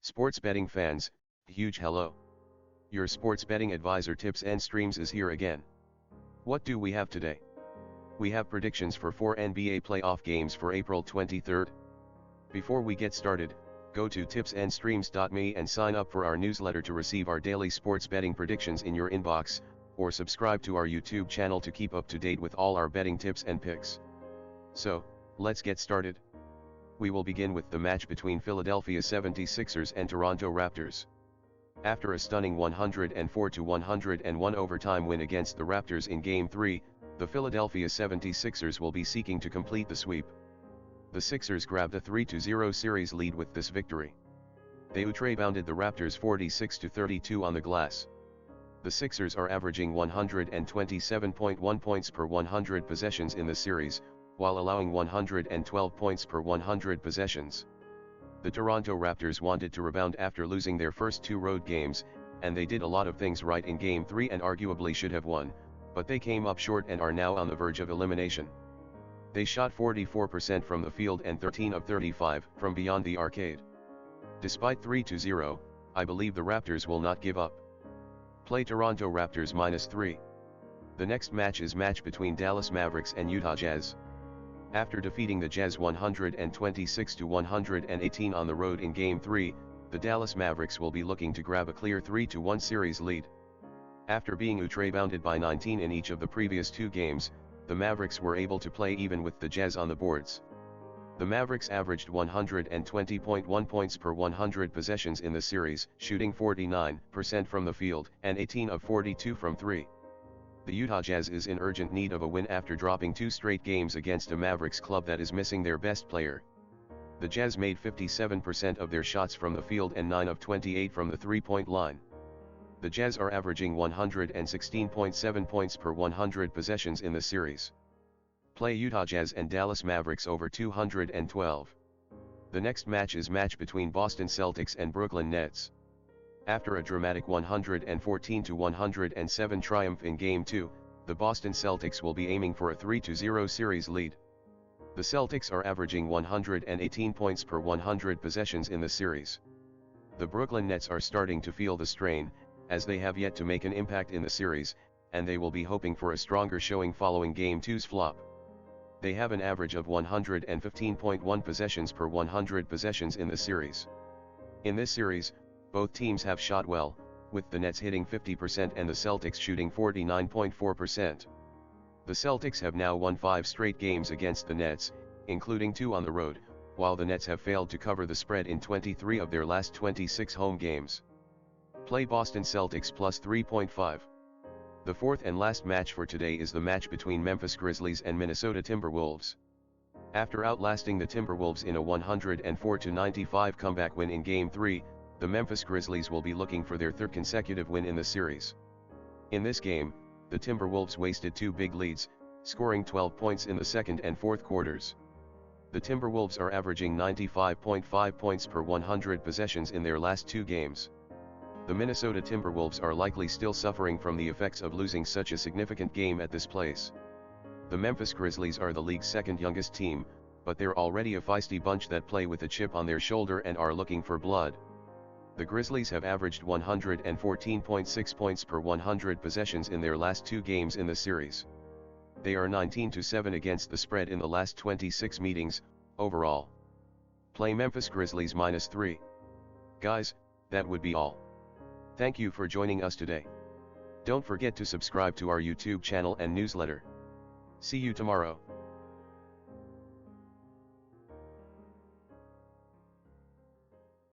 Sports betting fans, huge hello. Your sports betting advisor Tips and Streams is here again. What do we have today? We have predictions for 4 NBA playoff games for April 23rd. Before we get started, go to tipsandstreams.me and sign up for our newsletter to receive our daily sports betting predictions in your inbox, or subscribe to our YouTube channel to keep up to date with all our betting tips and picks. So, let's get started. We will begin with the match between Philadelphia 76ers and Toronto Raptors. After a stunning 104-101 overtime win against the Raptors in Game 3, the Philadelphia 76ers will be seeking to complete the sweep. The Sixers grabbed a 3-0 series lead with this victory. They out-rebounded the Raptors 46-32 on the glass. The Sixers are averaging 127.1 points per 100 possessions in the series, while allowing 112 points per 100 possessions. The Toronto Raptors wanted to rebound after losing their first two road games, and they did a lot of things right in Game 3 and arguably should have won, but they came up short and are now on the verge of elimination. They shot 44% from the field and 13 of 35 from beyond the arcade. Despite 3-0, I believe the Raptors will not give up. Play Toronto Raptors -3. The next match is match between Dallas Mavericks and Utah Jazz. After defeating the Jazz 126-118 on the road in Game 3, the Dallas Mavericks will be looking to grab a clear 3-1 series lead. After being out-rebounded by 19 in each of the previous two games, the Mavericks were able to play even with the Jazz on the boards. The Mavericks averaged 120.1 points per 100 possessions in the series, shooting 49% from the field and 18 of 42 from three. The Utah Jazz is in urgent need of a win after dropping two straight games against a Mavericks club that is missing their best player. The Jazz made 57% of their shots from the field and 9 of 28 from the three-point line. The Jazz are averaging 116.7 points per 100 possessions in the series. Play Utah Jazz and Dallas Mavericks over 212. The next match is match between Boston Celtics and Brooklyn Nets. After a dramatic 114-107 triumph in Game 2, the Boston Celtics will be aiming for a 3-0 series lead. The Celtics are averaging 118 points per 100 possessions in the series. The Brooklyn Nets are starting to feel the strain, as they have yet to make an impact in the series, and they will be hoping for a stronger showing following Game 2's flop. They have an average of 115.1 possessions per 100 possessions in the series. In this series, both teams have shot well, with the Nets hitting 50% and the Celtics shooting 49.4%. The Celtics have now won 5 straight games against the Nets, including 2 on the road, while the Nets have failed to cover the spread in 23 of their last 26 home games. Play Boston Celtics plus 3.5. The fourth and last match for today is the match between Memphis Grizzlies and Minnesota Timberwolves. After outlasting the Timberwolves in a 104-95 comeback win in Game 3, the Memphis Grizzlies will be looking for their third consecutive win in the series. In this game, the Timberwolves wasted 2 big leads, scoring 12 points in the second and fourth quarters. The Timberwolves are averaging 95.5 points per 100 possessions in their last 2 games. The Minnesota Timberwolves are likely still suffering from the effects of losing such a significant game at this place. The Memphis Grizzlies are the league's second youngest team, but they're already a feisty bunch that play with a chip on their shoulder and are looking for blood. The Grizzlies have averaged 114.6 points per 100 possessions in their last 2 games in the series. They are 19-7 against the spread in the last 26 meetings, overall. Play Memphis Grizzlies -3. Guys, that would be all. Thank you for joining us today. Don't forget to subscribe to our YouTube channel and newsletter. See you tomorrow.